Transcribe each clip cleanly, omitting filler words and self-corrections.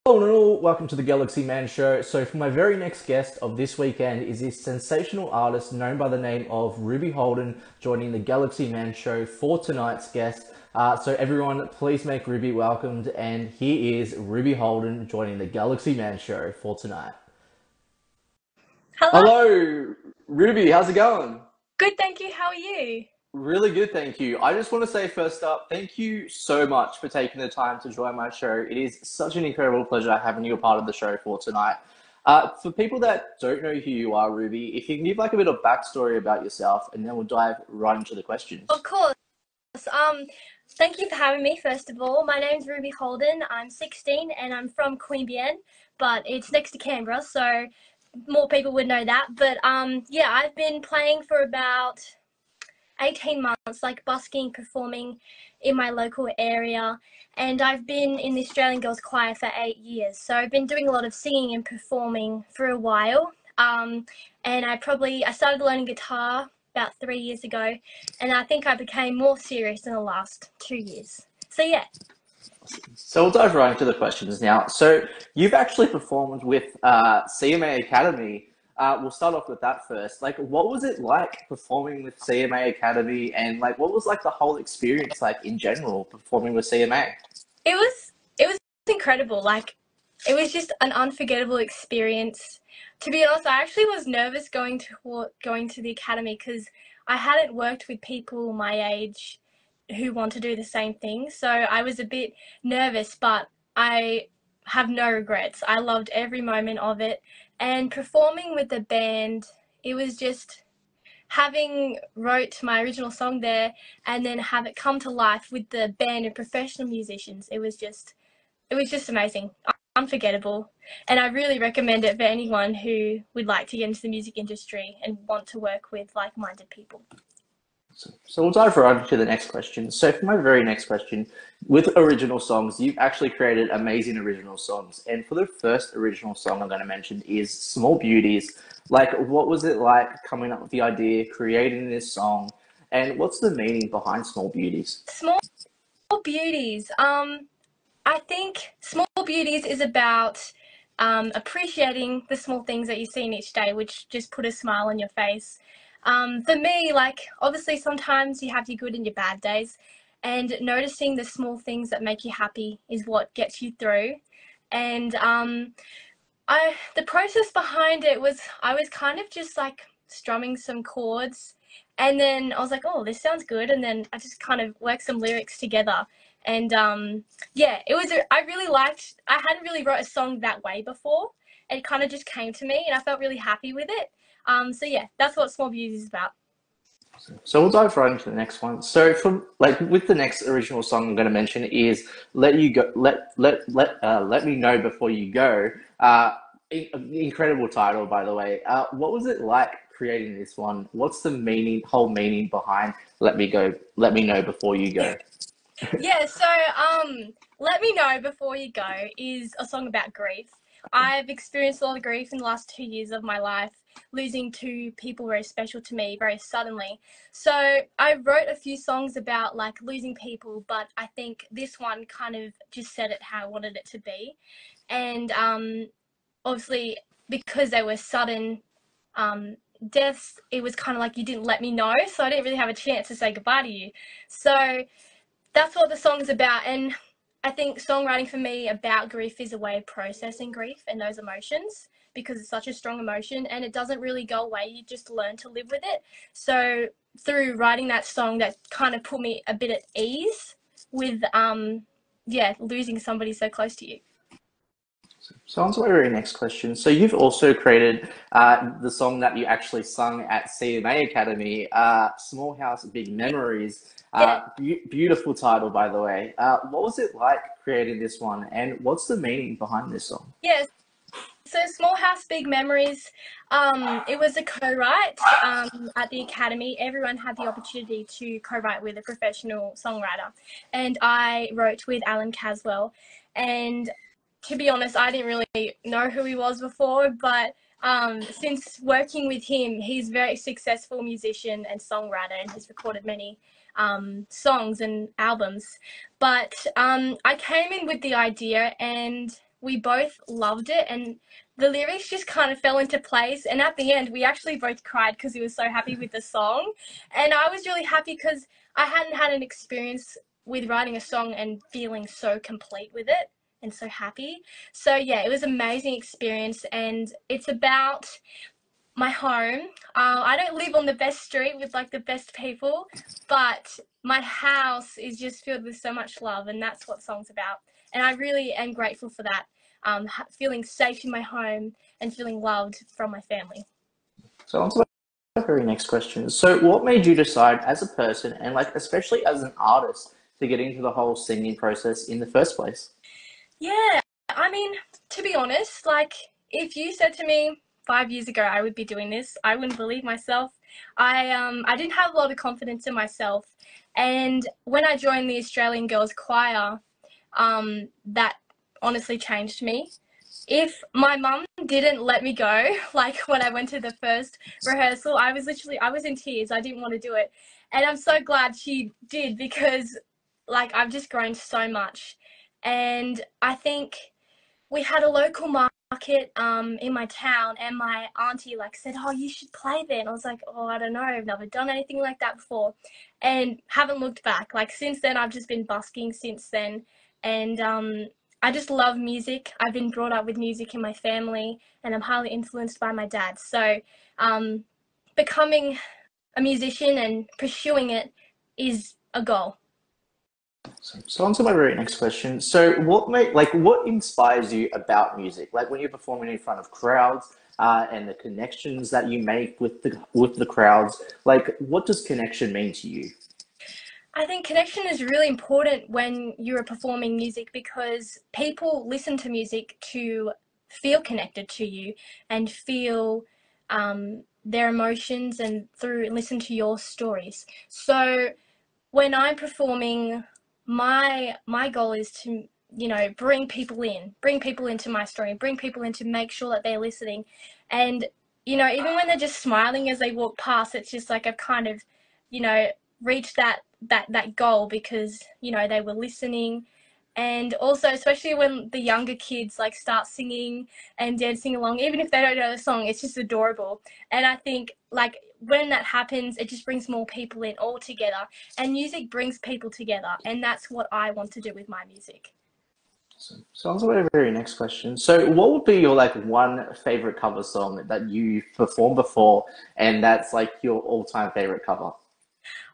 Hello and all, welcome to the Galaxy Man Show. So for my very next guest of this weekend is this sensational artist known by the name of Ruby Holden joining the Galaxy Man Show for tonight's guest. So everyone, please make Ruby welcomed, and here is Ruby Holden joining the Galaxy Man Show for tonight. Hello. Hello, Ruby, how's it going? Good, thank you. How are you? Really good, thank you. I just want to say first up, thank you so much for taking the time to join my show. It is such an incredible pleasure having you a part of the show for tonight. For people that don't know who you are, Ruby, if you can give like a bit of backstory about yourself, and then we'll dive right into the questions. Of course. Um, Thank you for having me, first of all. My name's Ruby Holden. I'm 16 and I'm from Queanbeyan, but it's next to Canberra, so more people would know that. But yeah, I've been playing for about 18 months, like busking, performing in my local area, and I've been in the Australian Girls Choir for 8 years. So I've been doing a lot of singing and performing for a while. And I started learning guitar about 3 years ago, and I think I became more serious in the last 2 years. So yeah. So we'll dive right into the questions now. So you've actually performed with CMA Academy. We'll start off with that first. Like, what was it like performing with CMA Academy, and like, what was like the whole experience like in general performing with CMA? It was incredible. Like, it was just an unforgettable experience. To be honest, I actually was nervous going to the academy because I hadn't worked with people my age who want to do the same thing. So I was a bit nervous, but I have no regrets. I loved every moment of it. And performing with the band, it was just having wrote my original song there and then have it come to life with the band and professional musicians. It was just amazing, unforgettable, and I really recommend it for anyone who would like to get into the music industry and want to work with like-minded people. So we'll dive right into the next question. So for my very next question, with original songs, you've actually created amazing original songs. And for the first original song I'm going to mention is Small Beauties. Like, what was it like coming up with the idea, creating this song, and what's the meaning behind Small Beauties? Small Beauties. I think Small Beauties is about appreciating the small things that you see in each day, which just put a smile on your face. For me, like, obviously sometimes you have your good and your bad days, and noticing the small things that make you happy is what gets you through. And the process behind it was I was kind of just like strumming some chords, and then I was like, oh, this sounds good, and then I just kind of worked some lyrics together. And yeah, I really liked. I hadn't really wrote a song that way before. It kind of just came to me, and I felt really happy with it. So yeah, that's what Small Beauty is about. So we'll dive right into the next one. So from like with the next original song I'm going to mention is "Let You Go," let me know before you go. Incredible title, by the way. What was it like creating this one? What's the whole meaning behind "Let Me Go," let me know before you go? Yeah, so Let Me Know Before You Go is a song about grief. I've experienced a lot of grief in the last 2 years of my life, losing two people very special to me very suddenly. So I wrote a few songs about like losing people, but I think this one kind of just said it how I wanted it to be. And obviously, because they were sudden deaths, it was kind of like you didn't let me know, so I didn't really have a chance to say goodbye to you. So that's what the song's about. And I think songwriting for me about grief is a way of processing grief and those emotions, because it's such a strong emotion and it doesn't really go away. You just learn to live with it. So through writing that song, that kind of put me a bit at ease with yeah, losing somebody so close to you. So on to my very next question. So you've also created the song that you actually sung at CMA Academy, "Small House, Big Memories." Yeah. Beautiful title, by the way. What was it like creating this one, and what's the meaning behind this song? Yeah. So Small House, Big Memories, it was a co-write at the Academy. Everyone had the opportunity to co-write with a professional songwriter. And I wrote with Alan Caswell. And to be honest, I didn't really know who he was before, but since working with him, he's a very successful musician and songwriter, and he's recorded many songs and albums. But I came in with the idea, and we both loved it, and the lyrics just kind of fell into place. And at the end, we actually both cried because we were so happy with the song. And I was really happy because I hadn't had an experience with writing a song and feeling so complete with it and so happy. So yeah, it was an amazing experience, and it's about my home. I don't live on the best street with like the best people, but my house is just filled with so much love, and that's what song's about. And I really am grateful for that. Feeling safe in my home and feeling loved from my family. So on to the very next question. So what made you decide as a person and like especially as an artist to get into the whole singing process in the first place? Yeah, I mean, to be honest, like if you said to me 5 years ago I would be doing this, I wouldn't believe myself. I didn't have a lot of confidence in myself, and when I joined the Australian Girls Choir, that honestly changed me. If my mum didn't let me go, like when I went to the first rehearsal, I was in tears. I didn't want to do it. And I'm so glad she did because like I've just grown so much. And I think we had a local market in my town, and my auntie like said, "Oh, you should play there." And I was like, "Oh, I don't know. I've never done anything like that before." And haven't looked back. Like since then I've just been busking since then. And I just love music. I've been brought up with music in my family, and I'm highly influenced by my dad. So um, becoming a musician and pursuing it is a goal. So on to my very next question. So what inspires you about music? Like when you're performing in front of crowds, and the connections that you make with the crowds, like what does connection mean to you? I think connection is really important when you're performing music because people listen to music to feel connected to you and feel their emotions and through listen to your stories. So when I'm performing, my goal is to bring people into my story, bring people in to make sure that they're listening, and even when they're just smiling as they walk past, it's just like I've kind of you know reached that goal because they were listening. And also especially when the younger kids like start singing and dancing along, even if they don't know the song, it's just adorable. And I think like when that happens, it just brings more people in all together, and music brings people together, and that's what I want to do with my music. So on to my very next question. So what would be your like one favorite cover song that you performed before, and that's like your all-time favorite cover?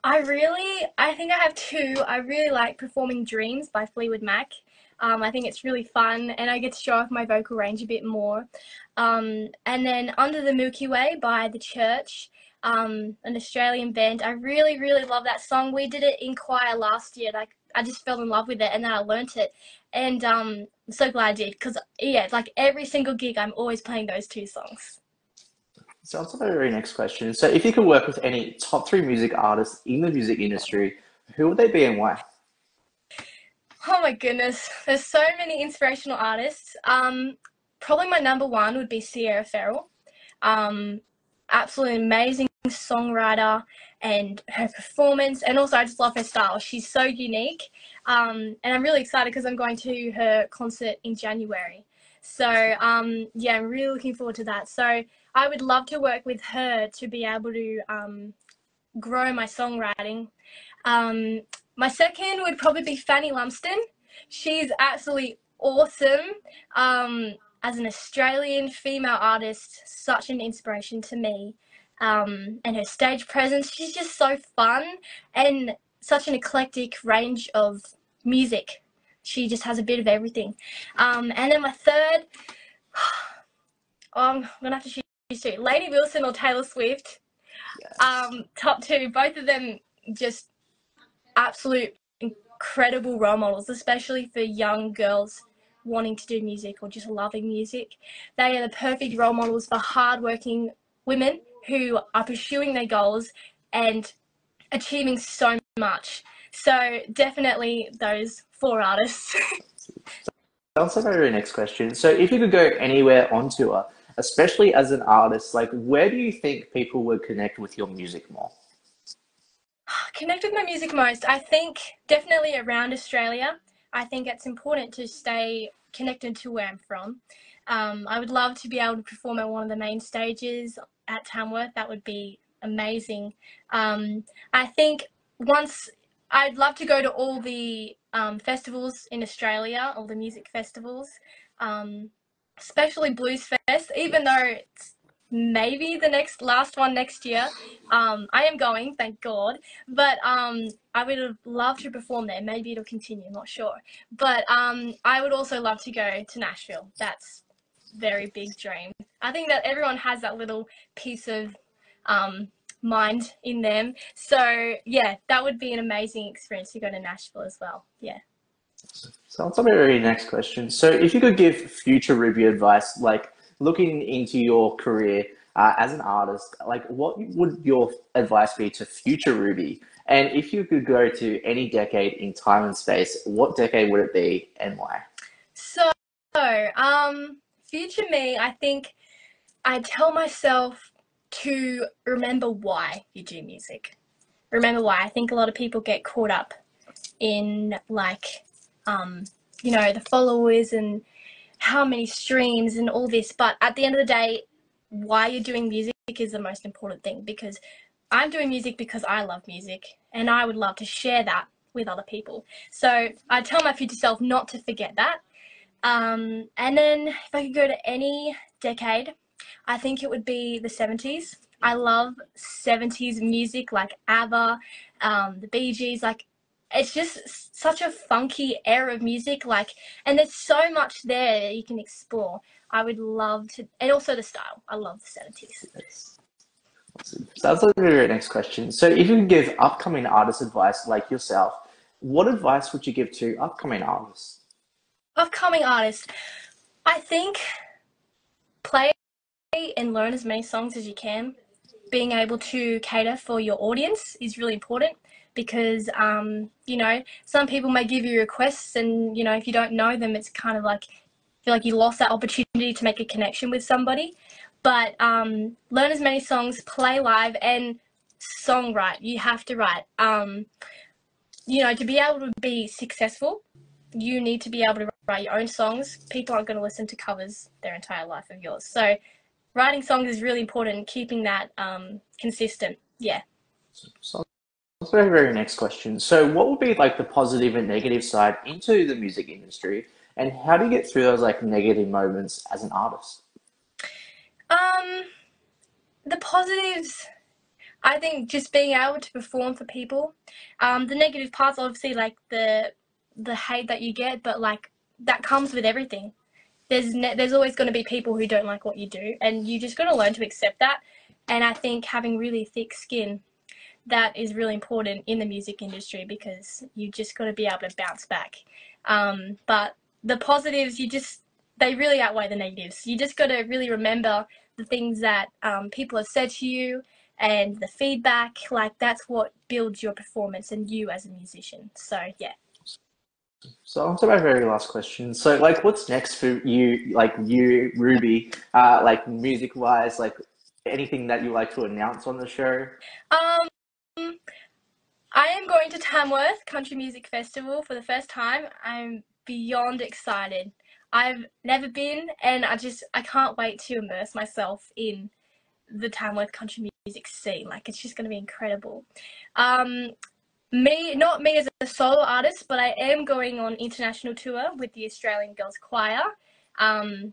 I think I have two. I really like performing Dreams by Fleetwood Mac. I think it's really fun, and I get to show off my vocal range a bit more. And then Under the Milky Way by The Church, an Australian band. I really, really love that song. We did it in choir last year. Like I just fell in love with it, and then I learnt it. And I'm so glad I did because yeah, it's like every single gig, I'm always playing those two songs. So on to my very next question. So if you could work with any top three music artists in the music industry, who would they be and why? Oh my goodness, there's so many inspirational artists. Probably my number one would be Sierra Ferrell. Um, Absolutely amazing songwriter, and her performance, and also I just love her style. She's so unique, and I'm really excited because I'm going to her concert in January. So yeah, I'm really looking forward to that. So I would love to work with her to be able to grow my songwriting. Um, my second would probably be Fanny Lumsden. She's absolutely awesome. As an Australian female artist, such an inspiration to me. And her stage presence, she's just so fun and such an eclectic range of music. She just has a bit of everything. And then my third, I'm gonna have to choose two: Lady Wilson or Taylor Swift. Yes. Top two, both of them just absolute incredible role models, especially for young girls wanting to do music or just loving music. They are the perfect role models for hardworking women who are pursuing their goals and achieving so much. So definitely those four artists. On to my very next question. So if you could go anywhere on tour, especially as an artist, like where do you think people would connect with your music more? Connect with my music most. I think definitely around Australia. I think it's important to stay connected to where I'm from. I would love to be able to perform at one of the main stages at Tamworth. That would be amazing. I think once I'd love to go to all the festivals in Australia, all the music festivals, especially Blues Fest, even though it's maybe the last one next year. I am going, thank God. But I would have loved to perform there. Maybe it'll continue, I'm not sure. But I would also love to go to Nashville. That's very big dream. I think that everyone has that little piece of mind in them. So yeah, that would be an amazing experience to go to Nashville as well. Yeah. So on to my very next question. So if you could give future Ruby advice, like looking into your career as an artist, like what would your advice be to future Ruby? And if you could go to any decade in time and space, what decade would it be and why? So, future me, I think I tell myself to remember why you do music. Remember why. I think a lot of people get caught up in like, the followers and how many streams and all this. But at the end of the day, why you're doing music is the most important thing, because I'm doing music because I love music and I would love to share that with other people. So I tell my future self not to forget that. And then if I could go to any decade, I think it would be the 70s. I love 70s music like ABBA, the Bee Gees, like it's just such a funky era of music, like, and there's so much there that you can explore. I would love to, and also the style. I love the 70s. So that's like your next question. So if you could give upcoming artist advice like yourself, what advice would you give to upcoming artists? Upcoming artists, I think play and learn as many songs as you can. Being able to cater for your audience is really important, because some people may give you requests, and if you don't know them, it's kind of like feel like you lost that opportunity to make a connection with somebody. But learn as many songs, play live, and songwrite. You have to write. To be able to be successful, you need to be able to write your own songs. People aren't going to listen to covers their entire life of yours. So writing songs is really important, keeping that consistent. Yeah. So that's my very next question. So what would be like the positive and negative side into the music industry, and how do you get through those like negative moments as an artist? The positives, I think, just being able to perform for people. The negative parts, obviously, like the hate that you get, but like that comes with everything. There's always going to be people who don't like what you do, and you just got to learn to accept that. And I think having really thick skin, that is really important in the music industry, because you just got to be able to bounce back. But the positives, they really outweigh the negatives. You just got to really remember the things that people have said to you, and the feedback. Like, that's what builds your performance and you as a musician. So yeah. So on to my very last question. So like what's next for you, like you, Ruby, like music wise, like anything that you like to announce on the show? Um, I am going to Tamworth Country Music Festival for the first time. I'm beyond excited. I've never been, and I can't wait to immerse myself in the Tamworth country music scene. Like, it's just going to be incredible. Not me as a solo artist, but I am going on international tour with the Australian Girls Choir.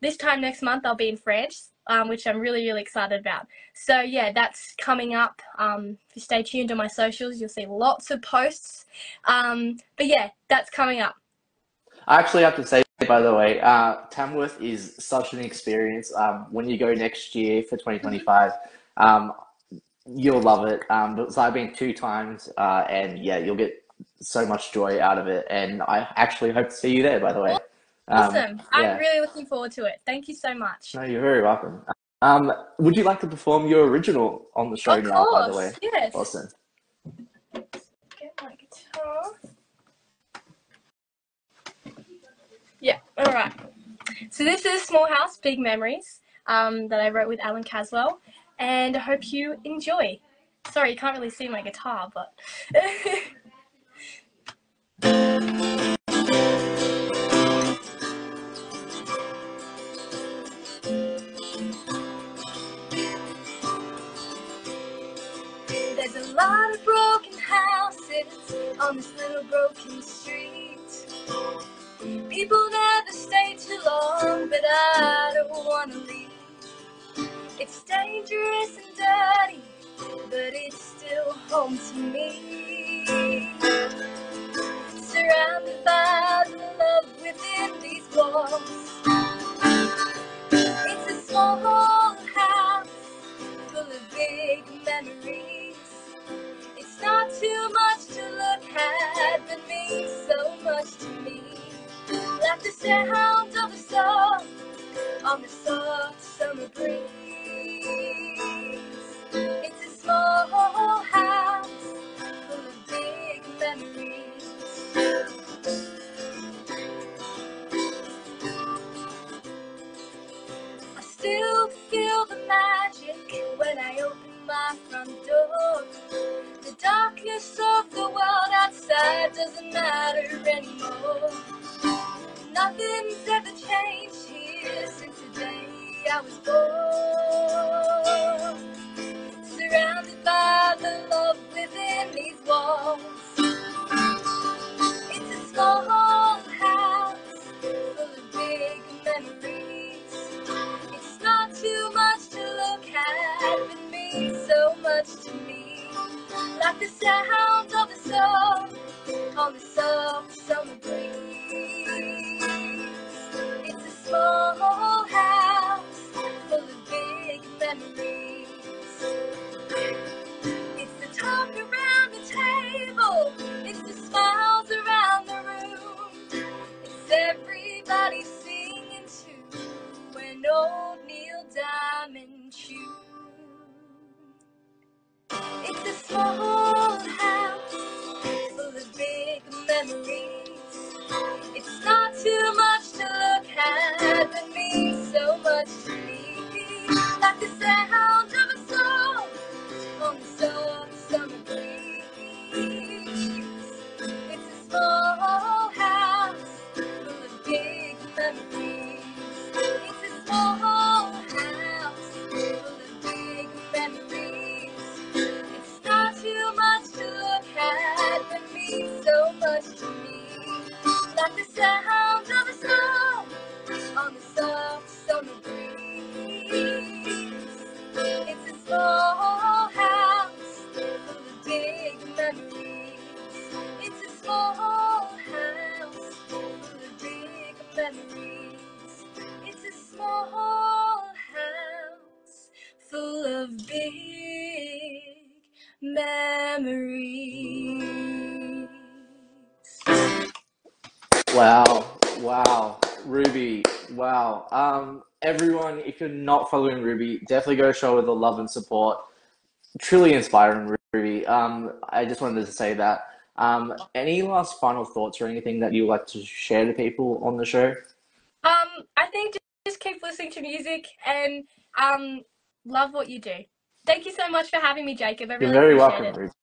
This time next month, I'll be in France, which I'm really, really excited about. So yeah, that's coming up. If you stay tuned on my socials, you'll see lots of posts. But yeah, that's coming up. I actually have to say, by the way, Tamworth is such an experience. When you go next year for 2025, you'll love it. So I've been 2 times, and yeah, you'll get so much joy out of it. And I actually hope to see you there, by the way. Awesome. I'm Yeah. really looking forward to it. Thank you so much. No, you're very welcome. Would you like to perform your original on the show Of now, by the course, way? yes. Awesome. Get my guitar. Yeah, all right. So this is Small House, Big Memories, that I wrote with Alan Caswell, and I hope you enjoy. Sorry, you can't really see my guitar, but... on this little broken street. People never stay too long, but I don't wanna leave. It's dangerous and dirty, but it's still home to me. Surrounded by the love within these walls. It's a small house full of big memories. It's not too much to look at, but means so much to me. Like the sound of a song on the soft summer breeze. It's a small house full of big memories. I still feel the magic when I open my front door. The darkness of the world outside doesn't matter anymore. Nothing's ever changed here since the day I was born. Surrounded by the love within these walls. It's a small house full of big memories. It's not too much to look at, but means so much to me. Like the sound of a song on the soft summer breeze. It's a small house full of big memories. It's the talk around the table. It's the smiles around the room. It's everybody singing to an old Neil Diamond tune. It's a small house full of big memories. It's not too much to look at, but means so much to me. Like the sound of a song on the soft summer breeze. It's a small house full of big memories. It's a small house full of big memories. It's not too much to look at, but means so much to me. Like the sound of a song on the soft summer breeze. It's a small house full of big memories. It's a small house full of big memories. It's a small house full of big memories. Wow, wow, Ruby, wow. Everyone, if you're not following Ruby, definitely go show her the love and support. Truly inspiring, Ruby. I just wanted to say that. Any last final thoughts or anything that you'd like to share to people on the show? I think just keep listening to music and love what you do. Thank you so much for having me, Jacob. I You're really very appreciate welcome, it. Ruby.